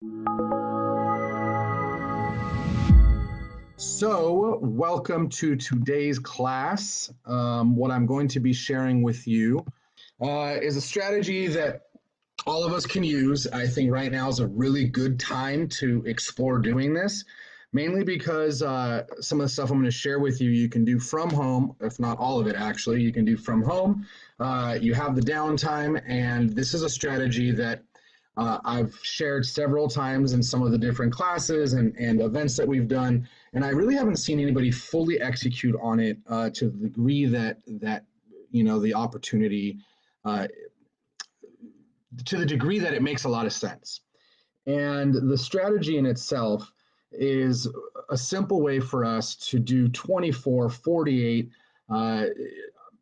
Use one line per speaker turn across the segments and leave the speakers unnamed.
So, welcome to today's class. What I'm going to be sharing with you is a strategy that all of us can use. I think right now is a really good time to explore doing this, mainly because some of the stuff I'm going to share with you, you can do from home, if not all of it actually, you can do from home. You have the downtime, and this is a strategy that I've shared several times in some of the different classes and events that we've done, and I really haven't seen anybody fully execute on it to the degree that the opportunity, uh, to the degree that it makes a lot of sense. And the strategy in itself is a simple way for us to do 24, 48,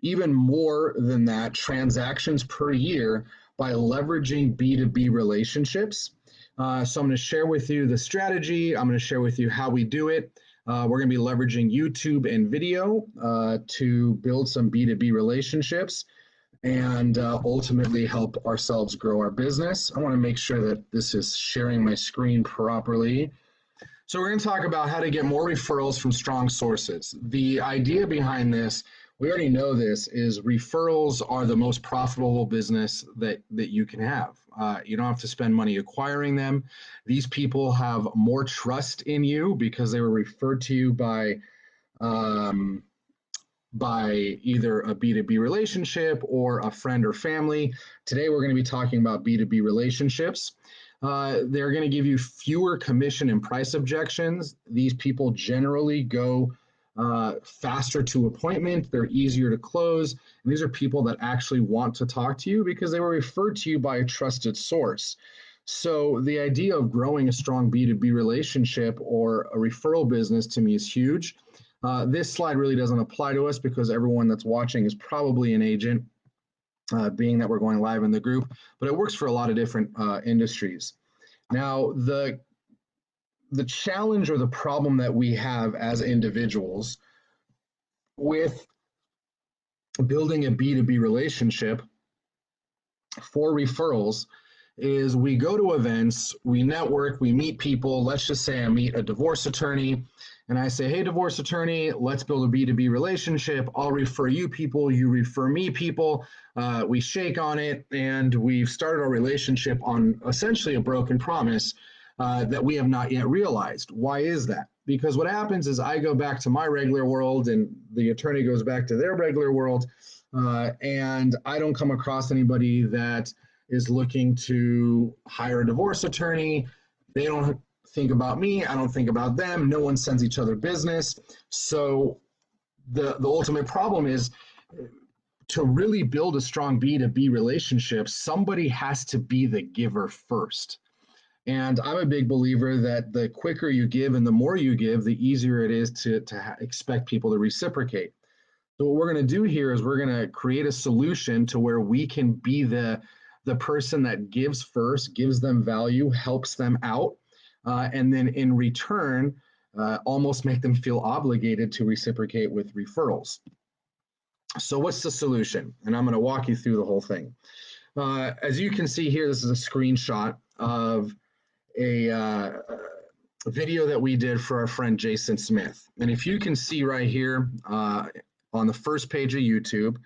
even more than that, transactions per year by leveraging B2B relationships. So I'm going to share with you the strategy. I'm going to share with you how we do it. We're going to be leveraging YouTube and video to build some B2B relationships and ultimately help ourselves grow our business. I want to make sure that this is sharing my screen properly. So we're going to talk about how to get more referrals from strong sources. The idea behind this, we already know this, is referrals are the most profitable business that you can have. You don't have to spend money acquiring them. These people have more trust in you because they were referred to you by either a B2B relationship or a friend or family. Today, we're going to be talking about B2B relationships. They're going to give you fewer commission and price objections. These people generally go faster to appointment. They're easier to close. And these are people that actually want to talk to you because they were referred to you by a trusted source. So the idea of growing a strong B2B relationship or a referral business to me is huge. This slide really doesn't apply to us because everyone that's watching is probably an agent, being that we're going live in the group, but it works for a lot of different industries. Now, the challenge or the problem that we have as individuals with building a B2B relationship for referrals is we go to events, we network, we meet people. Let's just say I meet a divorce attorney and I say, hey, divorce attorney, let's build a B2B relationship. I'll refer you people, you refer me people. We shake on it, and we've started our relationship on essentially a broken promise that we have not yet realized. Why is that? Because what happens is I go back to my regular world and the attorney goes back to their regular world, and I don't come across anybody that is looking to hire a divorce attorney. They don't think about me. I don't think about them. No one sends each other business. So the ultimate problem is to really build a strong B2B relationship, somebody has to be the giver first. And I'm a big believer that the quicker you give and the more you give, the easier it is to expect people to reciprocate. So what we're going to do here is we're going to create a solution to where we can be the person that gives first, gives them value, helps them out, and then in return, almost make them feel obligated to reciprocate with referrals. So what's the solution? And I'm going to walk you through the whole thing. As you can see here, this is a screenshot of a video that we did for our friend Jason Smith. And if you can see right here on the first page of YouTube,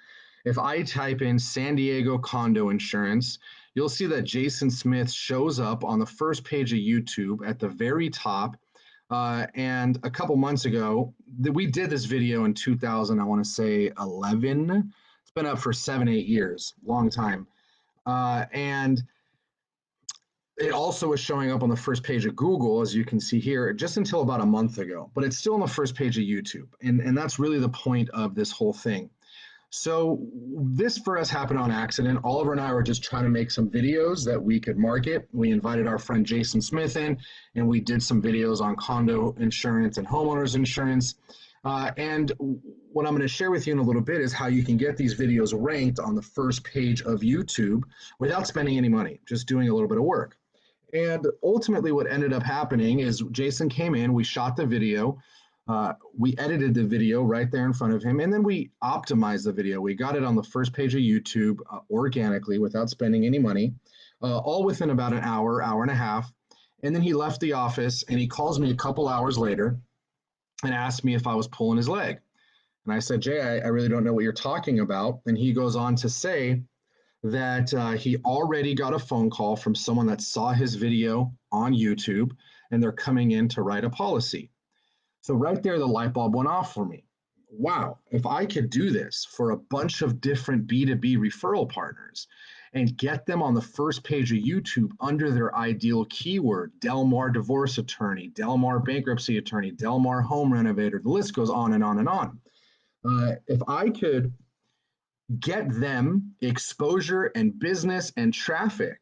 if I type in San Diego condo insurance, you'll see that Jason Smith shows up on the first page of YouTube at the very top. And a couple months ago, we did this video in 2000, I want to say 11. It's been up for 7-8 years, long time. And it also is showing up on the first page of Google, as you can see here, just until about a month ago. But it's still on the first page of YouTube. And that's really the point of this whole thing. So this for us happened on accident. Oliver and I were just trying to make some videos that we could market. We invited our friend Jason Smith in, and we did some videos on condo insurance and homeowners insurance. And what I'm going to share with you in a little bit is how you can get these videos ranked on the first page of YouTube without spending any money, just doing a little bit of work. And ultimately what ended up happening is Jason came in, we shot the video, we edited the video right there in front of him, and then we optimized the video. We got it on the first page of YouTube organically without spending any money, all within about an hour, hour and a half. And then he left the office and he calls me a couple hours later and asked me if I was pulling his leg. And I said, Jay, I really don't know what you're talking about. And he goes on to say that he already got a phone call from someone that saw his video on YouTube and they're coming in to write a policy. So right there, the light bulb went off for me. Wow, if I could do this for a bunch of different B2B referral partners and get them on the first page of YouTube under their ideal keyword, Delmar divorce attorney, Delmar bankruptcy attorney, Delmar home renovator, the list goes on and on and on. If I could get them exposure and business and traffic,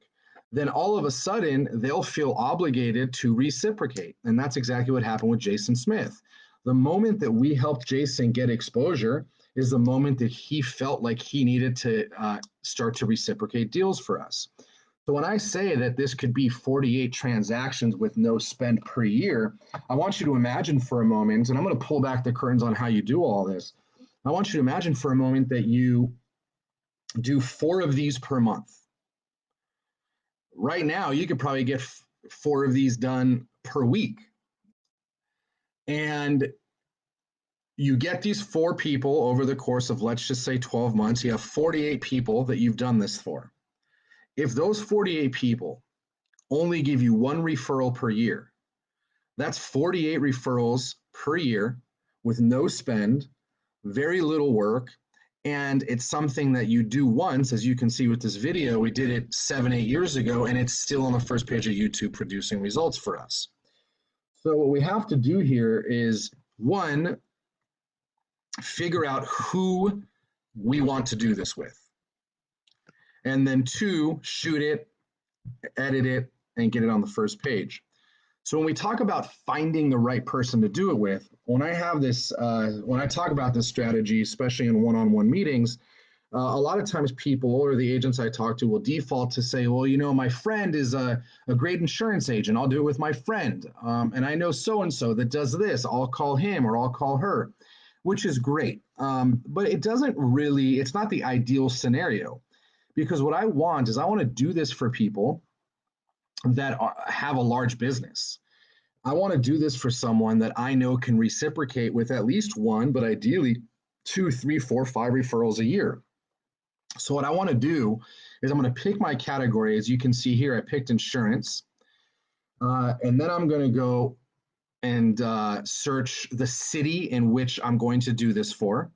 then all of a sudden they'll feel obligated to reciprocate. And that's exactly what happened with Jason Smith. The moment that we helped Jason get exposure is the moment that he felt like he needed to start to reciprocate deals for us. So when I say that this could be 48 transactions with no spend per year, I want you to imagine for a moment, and I'm going to pull back the curtains on how you do all this. I want you to imagine for a moment that you do 4 of these per month. Right now, you could probably get 4 of these done per week. And you get these 4 people over the course of, let's just say 12 months, you have 48 people that you've done this for. If those 48 people only give you 1 referral per year, that's 48 referrals per year with no spend, very little work, and it's something that you do once. As you can see with this video, we did it 7-8 years ago, and it's still on the first page of YouTube producing results for us. So what we have to do here is, 1, figure out who we want to do this with. And then 2, shoot it, edit it, and get it on the first page. So when we talk about finding the right person to do it with, when I have this, when I talk about this strategy, especially in one-on-one meetings, a lot of times people or the agents I talk to will default to say, well, you know, my friend is a great insurance agent. I'll do it with my friend. And I know so-and-so that does this. I'll call him or I'll call her, which is great. But it doesn't really, it's not the ideal scenario, because what I want is I want to do this for people that have a large business. I want to do this for someone that I know can reciprocate with at least 1, but ideally 2, 3, 4, 5 referrals a year. So what I want to do is I'm going to pick my category. As you can see here, I picked insurance. And then I'm going to go and search the city in which I'm going to do this for.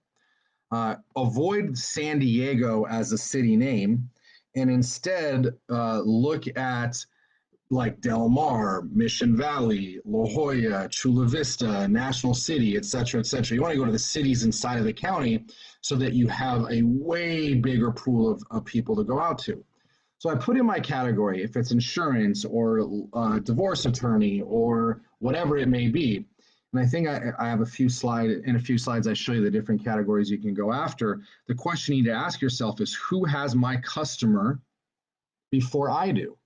Avoid San Diego as a city name, and instead look at like Del Mar, Mission Valley, La Jolla, Chula Vista, National City, et cetera, et cetera. You want to go to the cities inside of the county so that you have a way bigger pool of people to go out to. So I put in my category, if it's insurance or divorce attorney or whatever it may be. And I think I have a few slides I show you the different categories you can go after. The question you need to ask yourself is, who has my customer before I do?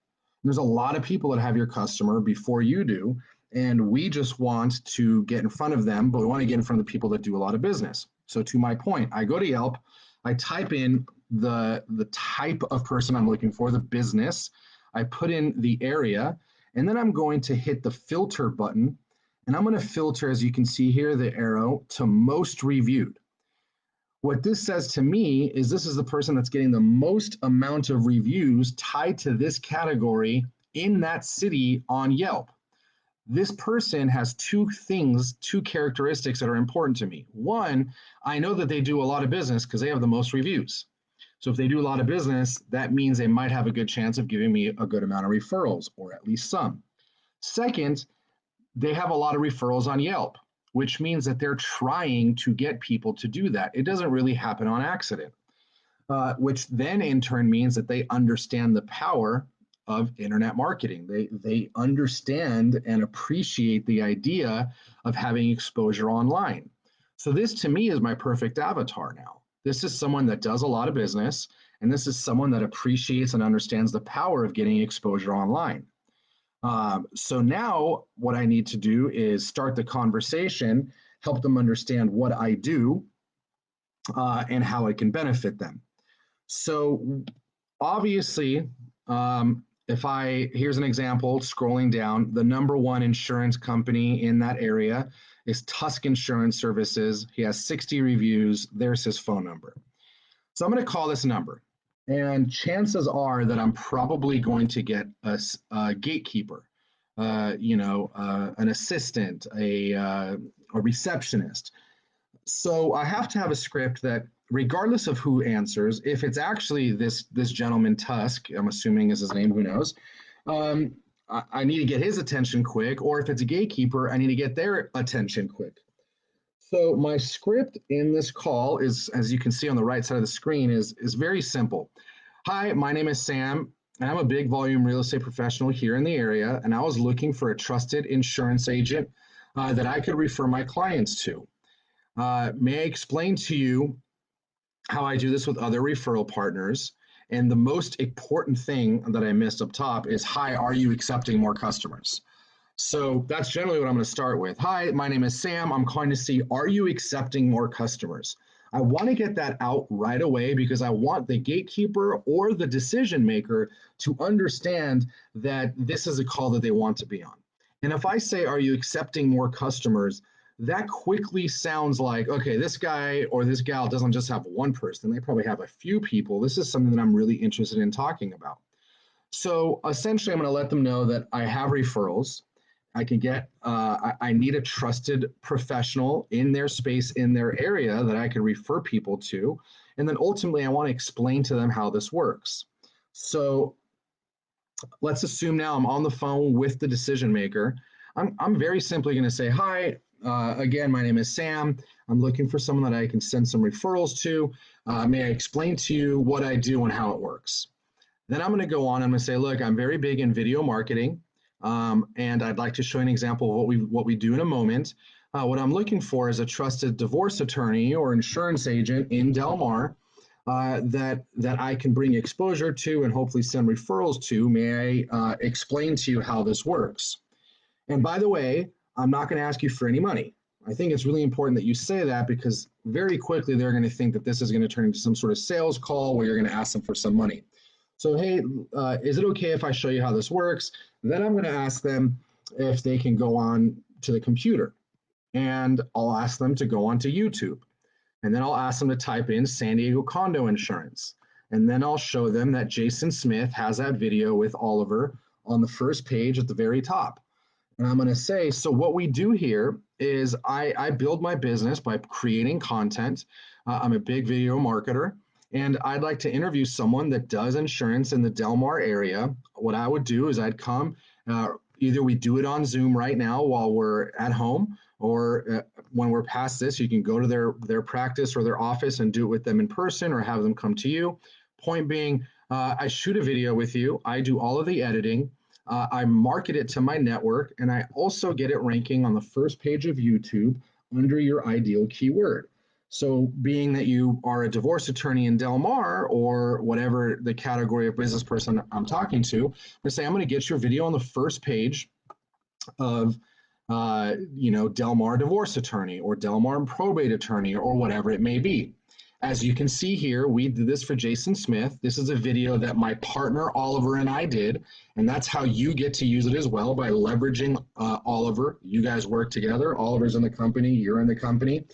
There's a lot of people that have your customer before you do, and we just want to get in front of them, but we want to get in front of the people that do a lot of business. So to my point, I go to Yelp, I type in the type of person I'm looking for, the business, I put in the area, and then I'm going to hit the filter button, and I'm going to filter, as you can see here, the arrow to most reviewed. What this says to me is this is the person that's getting the most amount of reviews tied to this category in that city on Yelp. This person has 2 characteristics that are important to me. 1, I know that they do a lot of business because they have the most reviews. So if they do a lot of business, that means they might have a good chance of giving me a good amount of referrals, or at least some. Second, they have a lot of referrals on Yelp, which means that they're trying to get people to do that. It doesn't really happen on accident, which then in turn means that they understand the power of internet marketing. They understand and appreciate the idea of having exposure online. So this to me is my perfect avatar now. This is someone that does a lot of business, and this is someone that appreciates and understands the power of getting exposure online. So now what I need to do is start the conversation, help them understand what I do, and how I can benefit them. So obviously, here's an example, scrolling down, the number one insurance company in that area is Tusk Insurance Services. He has 60 reviews. There's his phone number. So I'm going to call this number. And chances are that I'm probably going to get a gatekeeper, an assistant, a receptionist. So I have to have a script that, regardless of who answers, if it's actually this gentleman Tusk, I'm assuming is his name, who knows, I need to get his attention quick, or if it's a gatekeeper, I need to get their attention quick. So my script in this call is, as you can see on the right side of the screen, is very simple. Hi, my name is Sam, and I'm a big volume real estate professional here in the area, and I was looking for a trusted insurance agent that I could refer my clients to. May I explain to you how I do this with other referral partners? And the most important thing that I missed up top is, hi, are you accepting more customers? So that's generally what I'm going to start with. Hi, my name is Sam. I'm calling to see, are you accepting more customers? I want to get that out right away because I want the gatekeeper or the decision maker to understand that this is a call that they want to be on. And if I say, are you accepting more customers? That quickly sounds like, okay, this guy or this gal doesn't just have one person, they probably have a few people. This is something that I'm really interested in talking about. So essentially, I'm going to let them know that I have referrals. I can get, I need a trusted professional in their space, in their area that I can refer people to. And then ultimately, I want to explain to them how this works. So let's assume now I'm on the phone with the decision maker. I'm very simply going to say, hi, again, my name is Sam. I'm looking for someone that I can send some referrals to. May I explain to you what I do and how it works? Then I'm going to go on. I'm going to say, look, I'm very big in video marketing, and I'd like to show you an example of what we do in a moment. What I'm looking for is a trusted divorce attorney or insurance agent in Del Mar that I can bring exposure to and hopefully send referrals to. May I explain to you how this works? And by the way, I'm not going to ask you for any money. I think it's really important that you say that because very quickly they're going to think that this is going to turn into some sort of sales call where you're going to ask them for some money. So, hey, is it okay if I show you how this works? Then I'm going to ask them if they can go on to the computer. And I'll ask them to go onto YouTube. And then I'll ask them to type in San Diego condo insurance. And then I'll show them that Jason Smith has that video with Oliver on the first page at the very top. And I'm going to say, so what we do here is I build my business by creating content. I'm a big video marketer, and I'd like to interview someone that does insurance in the Del Mar area. What I would do is I'd come, either we do it on Zoom right now while we're at home, or when we're past this, you can go to their practice or their office and do it with them in person or have them come to you. Point being, I shoot a video with you. I do all of the editing. I market it to my network, and I also get it ranking on the first page of YouTube under your ideal keyword. So being that you are a divorce attorney in Del Mar or whatever the category of business person I'm talking to, I'm going to say, I'm going to get your video on the first page of Del Mar divorce attorney or Del Mar probate attorney or whatever it may be. As you can see here, we did this for Jason Smith. This is a video that my partner Oliver and I did, and that's how you get to use it as well, by leveraging Oliver. You guys work together. Oliver's in the company, you're in the company.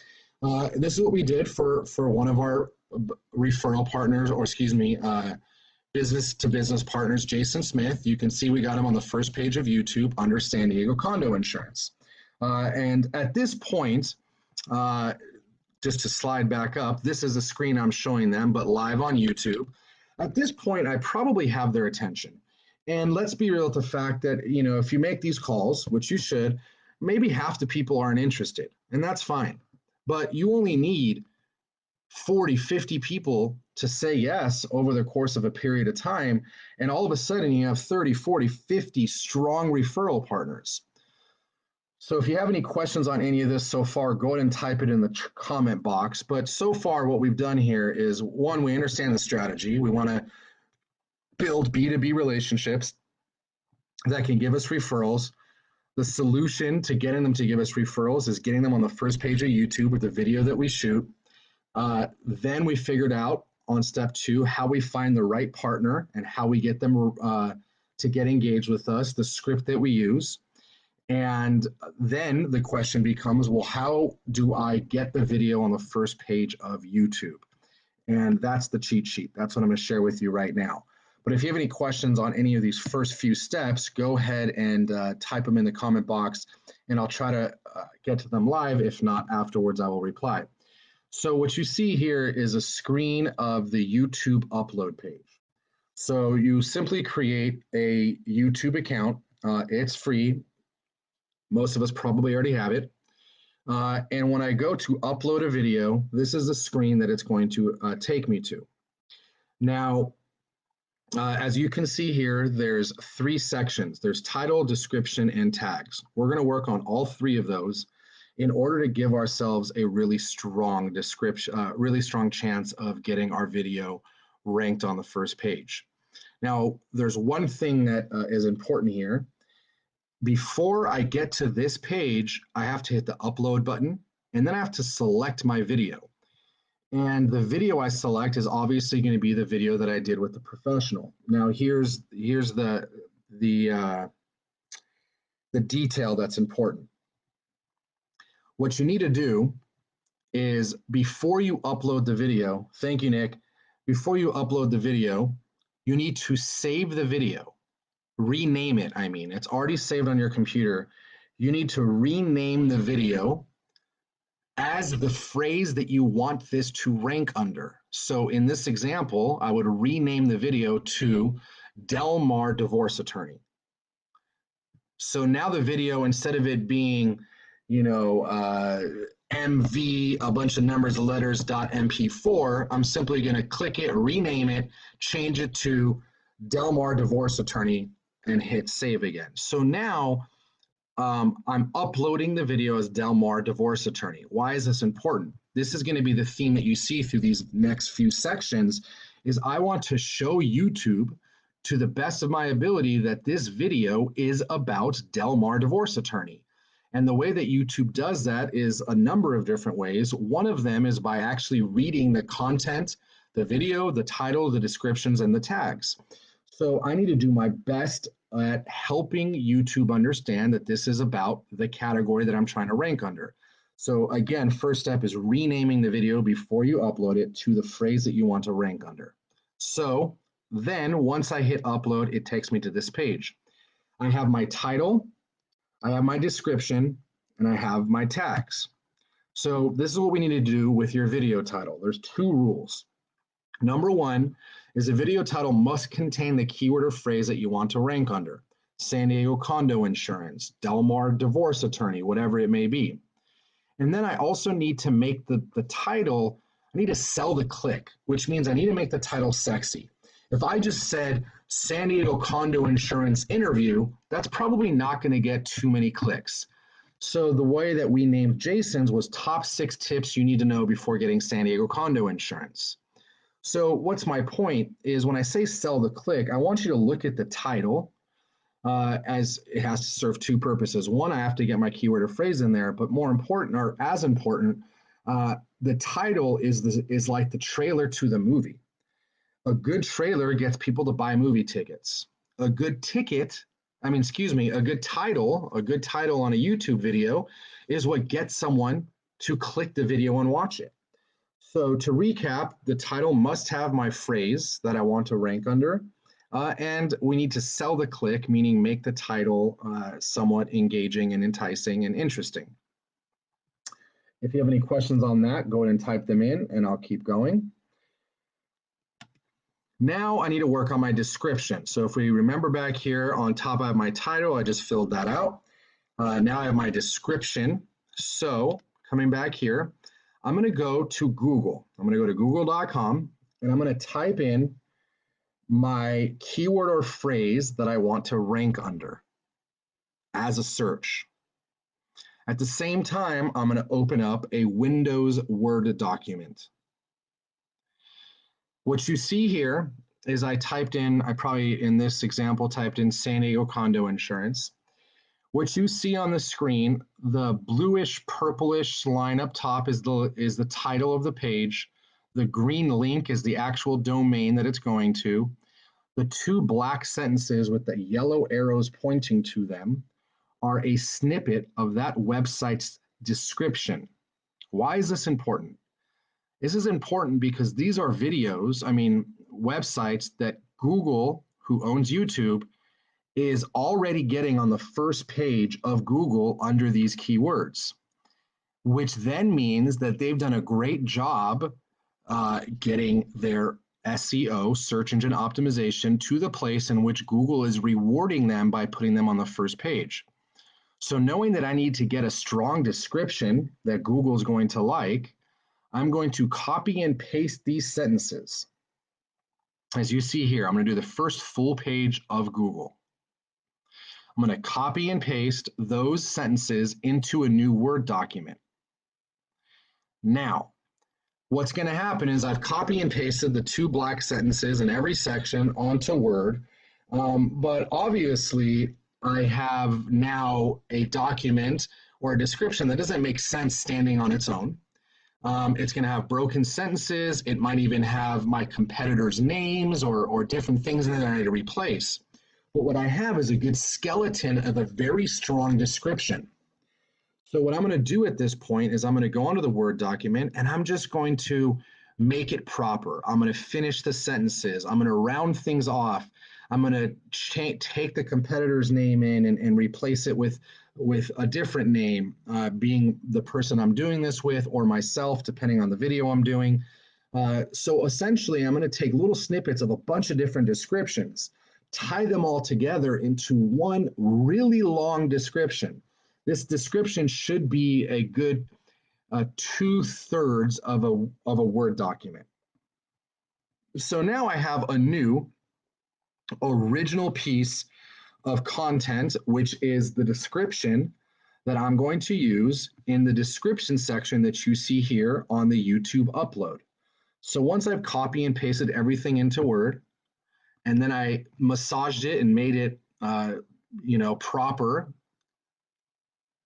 This is what we did for one of our referral partners, or excuse me, business-to-business partners, Jason Smith. You can see we got him on the first page of YouTube under San Diego condo insurance. And at this point, just to slide back up, this is a screen I'm showing them, but live on YouTube. At this point, I probably have their attention. And let's be real with the fact that, if you make these calls, which you should, maybe half the people aren't interested, and that's fine. But you only need 40, 50 people to say yes over the course of a period of time, and all of a sudden you have 30, 40, 50 strong referral partners. So if you have any questions on any of this so far, go ahead and type it in the comment box. But so far what we've done here is, one, we understand the strategy. We want to build B2B relationships that can give us referrals. The solution to getting them to give us referrals is getting them on the first page of YouTube with the video that we shoot. Then we figured out on step 2 how we find the right partner and how we get them to get engaged with us, the script that we use. And then the question becomes, well, how do I get the video on the first page of YouTube? And that's the cheat sheet. That's what I'm going to share with you right now. But if you have any questions on any of these first few steps, go ahead and type them in the comment box, and I'll try to get to them live. If not, afterwards, I will reply. So what you see here is a screen of the YouTube upload page. So you simply create a YouTube account. It's free. Most of us probably already have it. And when I go to upload a video, this is the screen that it's going to take me to. Now, as you can see here, there's 3 sections. There's title, description, and tags. We're going to work on all 3 of those in order to give ourselves a really strong description, really strong chance of getting our video ranked on the first page. Now, there's one thing that is important here. Before I get to this page, I have to hit the upload button, and then I have to select my video. And the video I select is obviously going to be the video that I did with the professional. Now, here's the detail that's important. What you need to do is before you upload the video, thank you, Nick, before you upload the video, you need to save the video. Rename it, I mean. It's already saved on your computer. You need to rename the video as the phrase that you want this to rank under. So in this example, I would rename the video to Delmar Divorce Attorney. So now the video, instead of it being, MV, a bunch of numbers, letters, .mp4, I'm simply going to click it, rename it, change it to Delmar Divorce Attorney, and hit save again. So now I'm uploading the video as Delmar Divorce Attorney. Why is this important? This is going to be the theme that you see through these next few sections, is I want to show YouTube to the best of my ability that this video is about Delmar Divorce Attorney. And the way that YouTube does that is a number of different ways. One of them is by actually reading the content, the video, the title, the descriptions, and the tags. So I need to do my best at helping YouTube understand that this is about the category that I'm trying to rank under. So again, first step is renaming the video before you upload it to the phrase that you want to rank under. So then once I hit upload, it takes me to this page. I have my title, I have my description, and I have my tags. So this is what we need to do with your video title. There's 2 rules. Number 1 is a video title must contain the keyword or phrase that you want to rank under. San Diego condo insurance, Delmar Divorce Attorney, whatever it may be. And then I also need to make the title, I need to sell the click, which means I need to make the title sexy. If I just said San Diego condo insurance interview, that's probably not going to get too many clicks. So the way that we named Jason's was top 6 tips you need to know before getting San Diego condo insurance. So what's my point is when I say sell the click, I want you to look at the title as it has to serve 2 purposes. One, I have to get my keyword or phrase in there, but more important, or as important, the title is like the trailer to the movie. A good trailer gets people to buy movie tickets. A good title on a YouTube video is what gets someone to click the video and watch it. So to recap, the title must have my phrase that I want to rank under, and we need to sell the click, meaning make the title somewhat engaging and enticing and interesting. If you have any questions on that, go ahead and type them in and I'll keep going. Now I need to work on my description. So if we remember back here on top, I have my title. I just filled that out. Now I have my description. So coming back here, I'm going to go to Google. I'm going to go to google.com and I'm going to type in my keyword or phrase that I want to rank under as a search. At the same time, I'm going to open up a Windows Word document. What you see here is I probably in this example typed in San Diego condo insurance. What you see on the screen, the bluish purplish line up top is the title of the page. The green link is the actual domain that it's going to. The two black sentences with the yellow arrows pointing to them are a snippet of that website's description. Why is this important? This is important because these are videos, websites that Google, who owns YouTube, is already getting on the first page of Google under these keywords, which then means that they've done a great job getting their SEO, search engine optimization, to the place in which Google is rewarding them by putting them on the first page. So knowing that I need to get a strong description that Google is going to like, I'm going to copy and paste these sentences. As you see here, I'm going to do the first full page of Google. I'm going to copy and paste those sentences into a new Word document. Now, what's going to happen is I've copy and pasted the two black sentences in every section onto Word, but obviously I have now a document or a description that doesn't make sense standing on its own. It's going to have broken sentences. It might even have my competitors' names or different things that I need to replace. But what I have is a good skeleton of a very strong description. So what I'm going to do at this point is I'm going to go onto the Word document and I'm just going to make it proper. I'm going to finish the sentences. I'm going to round things off. I'm going to take the competitor's name in and replace it with a different name, being the person I'm doing this with or myself, depending on the video I'm doing. So essentially, I'm going to take little snippets of a bunch of different descriptions, tie them all together into one really long description. This description should be a good 2/3 of a Word document. So now I have a new original piece of content, which is the description that I'm going to use in the description section that you see here on the YouTube upload. So once I've copy and pasted everything into Word, and then I massaged it and made it, proper,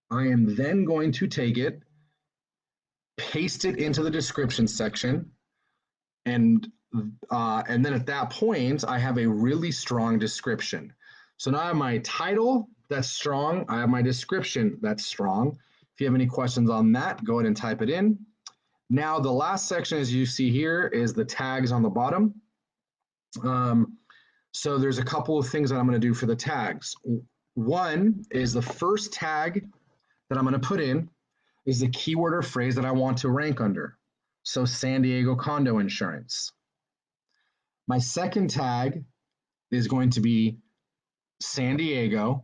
I am then going to take it, paste it into the description section, and then at that point, I have a really strong description. So now I have my title that's strong. I have my description that's strong. If you have any questions on that, go ahead and type it in. Now, the last section, as you see here, is the tags on the bottom. So there's a couple of things that I'm going to do for the tags. One is the first tag that I'm going to put in is the keyword or phrase that I want to rank under. So San Diego condo insurance. My second tag is going to be San Diego.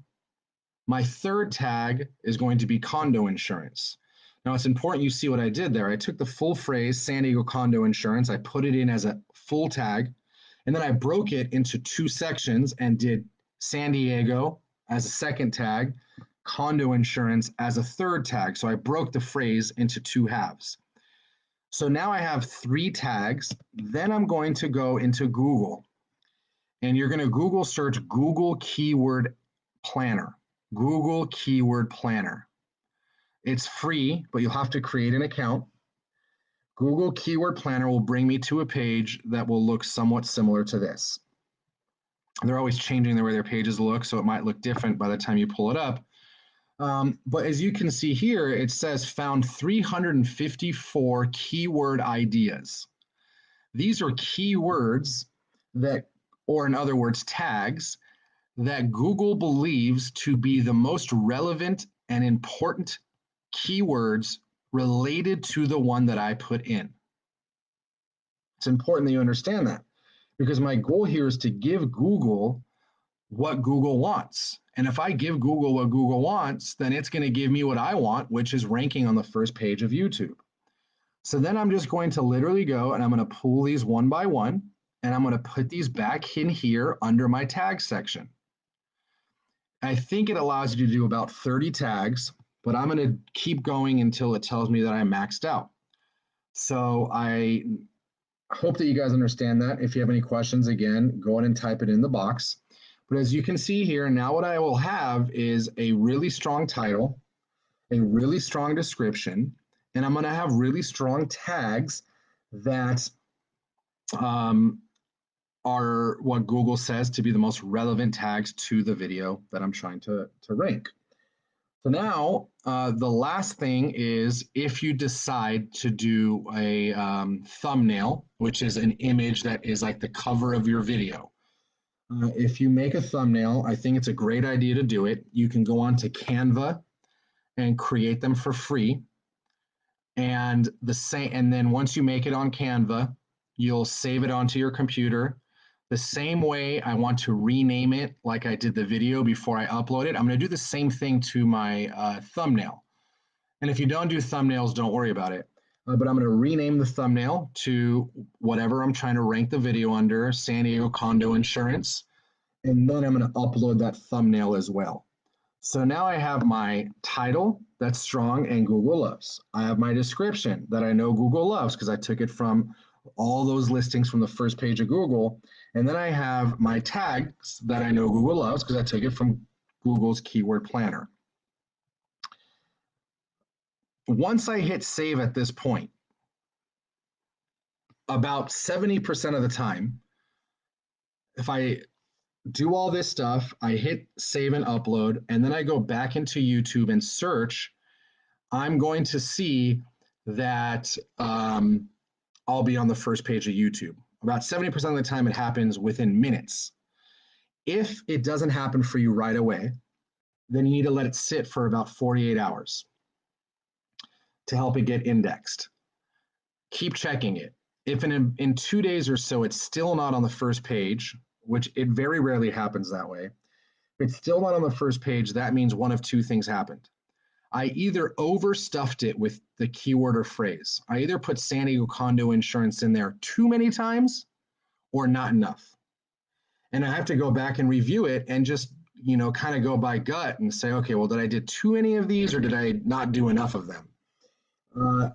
My third tag is going to be condo insurance. Now it's important you see what I did there. I took the full phrase San Diego condo insurance, I put it in as a full tag, and then I broke it into two sections and did San Diego as a second tag, condo insurance as a third tag. So I broke the phrase into two halves. So now I have three tags. Then I'm going to go into Google, and you're going to Google search Google Keyword Planner. Google Keyword Planner. It's free, but you'll have to create an account. Google Keyword Planner will bring me to a page that will look somewhat similar to this. They're always changing the way their pages look, so it might look different by the time you pull it up. But as you can see here, it says found 354 keyword ideas. These are keywords that, or in other words, tags, that Google believes to be the most relevant and important keywords related to the one that I put in. It's important that you understand that, because my goal here is to give Google what Google wants. And if I give Google what Google wants, then it's going to give me what I want, which is ranking on the first page of YouTube. So then I'm just going to literally go and I'm going to pull these one by one, and I'm going to put these back in here under my tag section. I think it allows you to do about 30 tags, but I'm going to keep going until it tells me that I'm maxed out. So I hope that you guys understand that. If you have any questions, again, go ahead and type it in the box. But as you can see here, now what I will have is a really strong title, a really strong description, and I'm going to have really strong tags that are what Google says to be the most relevant tags to the video that I'm trying to rank. So now the last thing is if you decide to do a thumbnail, which is an image that is like the cover of your video. If you make a thumbnail, I think it's a great idea to do it. You can go on to Canva and create them for free. And then once you make it on Canva, you'll save it onto your computer. The same way I want to rename it like I did the video before I upload it, I'm going to do the same thing to my thumbnail. And if you don't do thumbnails, don't worry about it. But I'm going to rename the thumbnail to whatever I'm trying to rank the video under, San Diego condo insurance. And then I'm going to upload that thumbnail as well. So now I have my title that's strong and Google loves. I have my description that I know Google loves because I took it from all those listings from the first page of Google. And then I have my tags that I know Google loves because I took it from Google's keyword planner. Once I hit save at this point, about 70% of the time, if I do all this stuff, I hit save and upload, and then I go back into YouTube and search, I'm going to see that I'll be on the first page of YouTube. About 70% of the time it happens within minutes. If it doesn't happen for you right away, then you need to let it sit for about 48 hours to help it get indexed. Keep checking it. If in 2 days or so it's still not on the first page, which it very rarely happens that way, if it's still not on the first page, that means one of two things happened. I either overstuffed it with the keyword or phrase. I either put San Diego condo insurance in there too many times or not enough. And I have to go back and review it and just, kind of go by gut and say, okay, well, did I do too many of these or did I not do enough of them?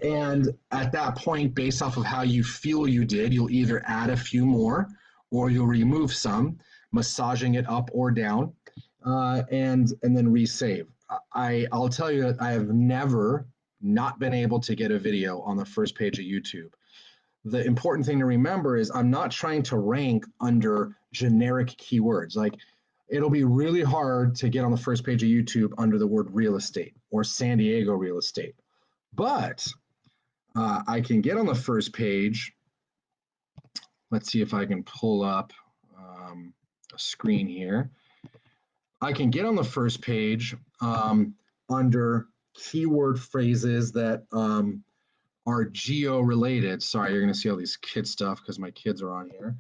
And at that point, based off of how you feel you did, you'll either add a few more or you'll remove some, massaging it up or down, and then resave. I'll tell you that I have never not been able to get a video on the first page of YouTube. The important thing to remember is I'm not trying to rank under generic keywords. Like, it'll be really hard to get on the first page of YouTube under the word real estate or San Diego real estate. But I can get on the first page. Let's see if I can pull up a screen here. I can get on the first page under keyword phrases that are geo-related. Sorry, you're going to see all these kid stuff because my kids are on here.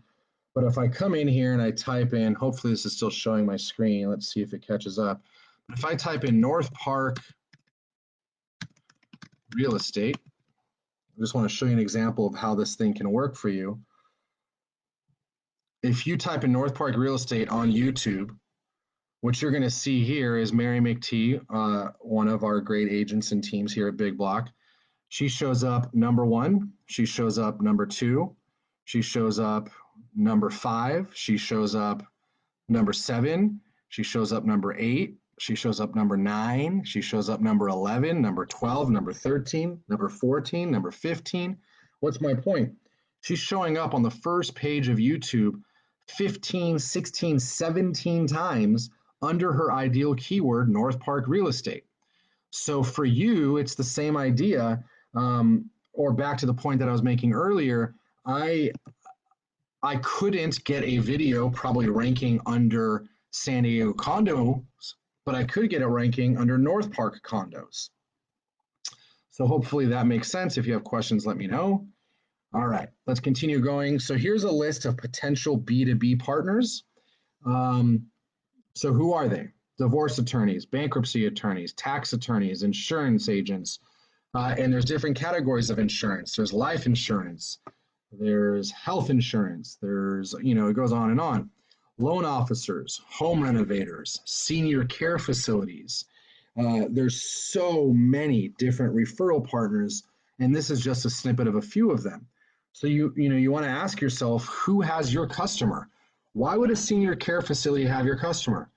But if I come in here and I type in, hopefully this is still showing my screen. Let's see if it catches up. But if I type in North Park real estate, I just want to show you an example of how this thing can work for you. If you type in North Park real estate on YouTube, what you're going to see here is Mary McTee, one of our great agents and teams here at Big Block. She shows up number 1. She shows up number 2. She shows up number 5. She shows up number 7. She shows up number 8. She shows up number 9. She shows up number 11, number 12, number 13, number 14, number 15. What's my point? She's showing up on the first page of YouTube 15, 16, 17 times under her ideal keyword, North Park real estate. So for you, it's the same idea, or back to the point that I was making earlier, I couldn't get a video probably ranking under San Diego condos, but I could get it ranking under North Park condos. So hopefully that makes sense. If you have questions, let me know. All right, let's continue going. So here's a list of potential B2B partners. So who are they? Divorce attorneys, bankruptcy attorneys, tax attorneys, insurance agents, and there's different categories of insurance. There's life insurance, there's health insurance, there's, it goes on and on. Loan officers, home renovators, senior care facilities. There's so many different referral partners, and this is just a snippet of a few of them. So you want to ask yourself, who has your customer? Why would a senior care facility have your customer?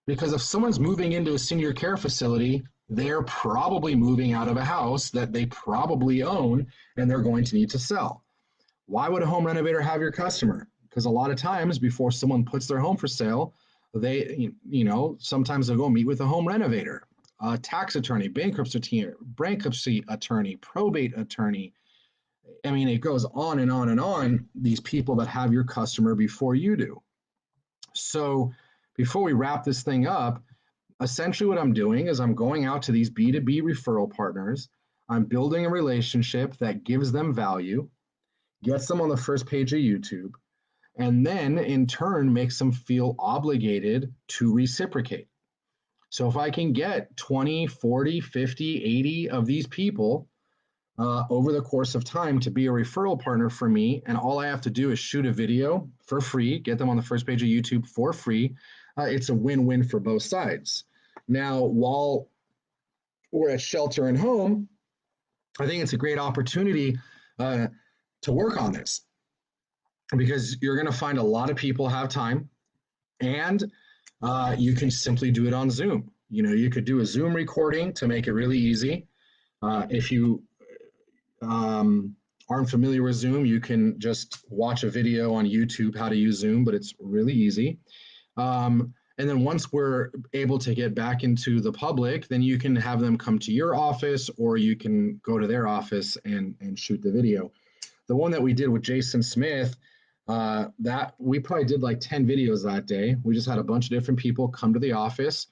Because if someone's moving into a senior care facility, they're probably moving out of a house that they probably own and they're going to need to sell. Why would a home renovator have your customer? because a lot of times before someone puts their home for sale, they, sometimes they'll go meet with a home renovator, a tax attorney, bankruptcy attorney, probate attorney. I mean, it goes on and on and on, these people that have your customer before you do. So before we wrap this thing up, essentially what I'm doing is I'm going out to these B2B referral partners. I'm building a relationship that gives them value, gets them on the first page of YouTube, and then in turn makes them feel obligated to reciprocate. So if I can get 20, 40, 50, 80 of these people over the course of time to be a referral partner for me, and all I have to do is shoot a video for free, get them on the first page of YouTube for free, it's a win-win for both sides. Now, while we're at shelter and home, I think it's a great opportunity to work on this, because you're going to find a lot of people have time, and you can simply do it on Zoom. You could do a Zoom recording to make it really easy. If you aren't familiar with Zoom, you can just watch a video on YouTube how to use Zoom, but it's really easy. And then once we're able to get back into the public, then you can have them come to your office, or you can go to their office and shoot the video. The one that we did with Jason Smith, that we probably did like 10 videos that day. We just had a bunch of different people come to the office,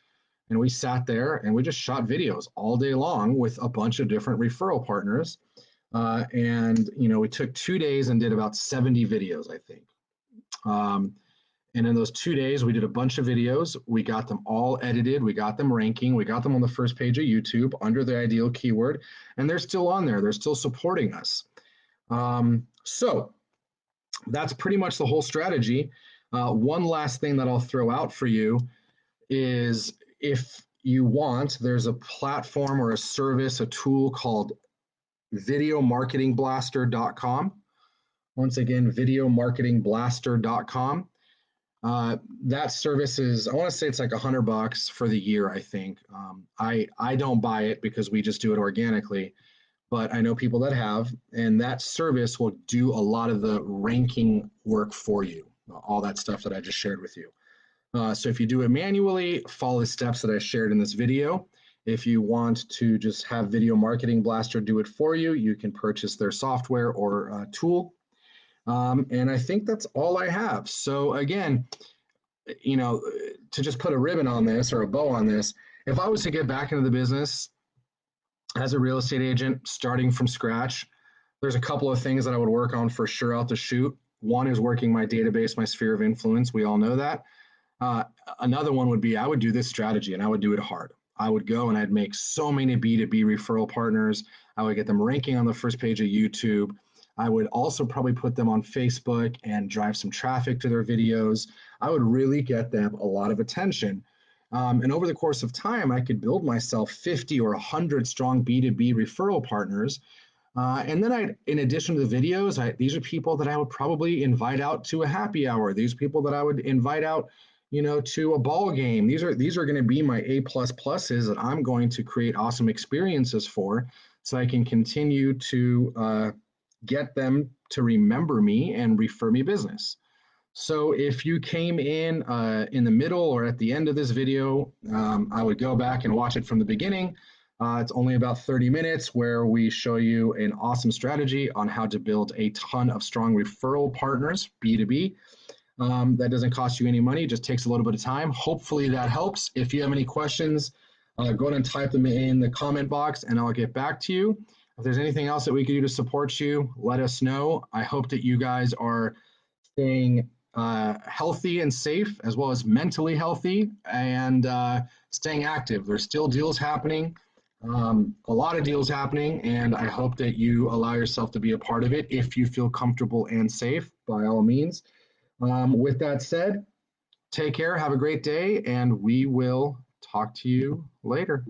and we sat there and we just shot videos all day long with a bunch of different referral partners. And we took 2 days and did about 70 videos, I think. And in those 2 days, we did a bunch of videos. We got them all edited. We got them ranking. We got them on the first page of YouTube under the ideal keyword. And they're still on there. They're still supporting us. So that's pretty much the whole strategy. One last thing that I'll throw out for you is, if you want, there's a platform or a service, a tool called videomarketingblaster.com. Once again, videomarketingblaster.com. That service is, I want to say it's like $100 for the year, I think. I don't buy it because we just do it organically, but I know people that have, and that service will do a lot of the ranking work for you, all that stuff that I just shared with you. So if you do it manually, follow the steps that I shared in this video. If you want to just have Video Marketing Blaster do it for you, you can purchase their software or tool. And I think that's all I have. So again, to just put a ribbon on this or a bow on this, if I was to get back into the business as a real estate agent, starting from scratch, there's a couple of things that I would work on for sure out the chute. One is working my database, my sphere of influence. We all know that. Another one would be, I would do this strategy, and I would do it hard. I would go and I'd make so many B2B referral partners. I would get them ranking on the first page of YouTube. I would also probably put them on Facebook and drive some traffic to their videos. I would really get them a lot of attention. And over the course of time, I could build myself 50 or 100 strong B2B referral partners. And then in addition to the videos, these are people that I would probably invite out to a happy hour. These are people that I would invite out, to a ball game. These are going to be my A++ that I'm going to create awesome experiences for, so I can continue to get them to remember me and refer me business. So if you came in the middle or at the end of this video, I would go back and watch it from the beginning. It's only about 30 minutes where we show you an awesome strategy on how to build a ton of strong referral partners, B2B. That doesn't cost you any money, just takes a little bit of time. Hopefully that helps. If you have any questions, go ahead and type them in the comment box and I'll get back to you. If there's anything else that we can do to support you, let us know. I hope that you guys are staying healthy and safe, as well as mentally healthy, and staying active. There's still deals happening, a lot of deals happening, and I hope that you allow yourself to be a part of it if you feel comfortable and safe, by all means. With that said, take care, have a great day, and we will talk to you later.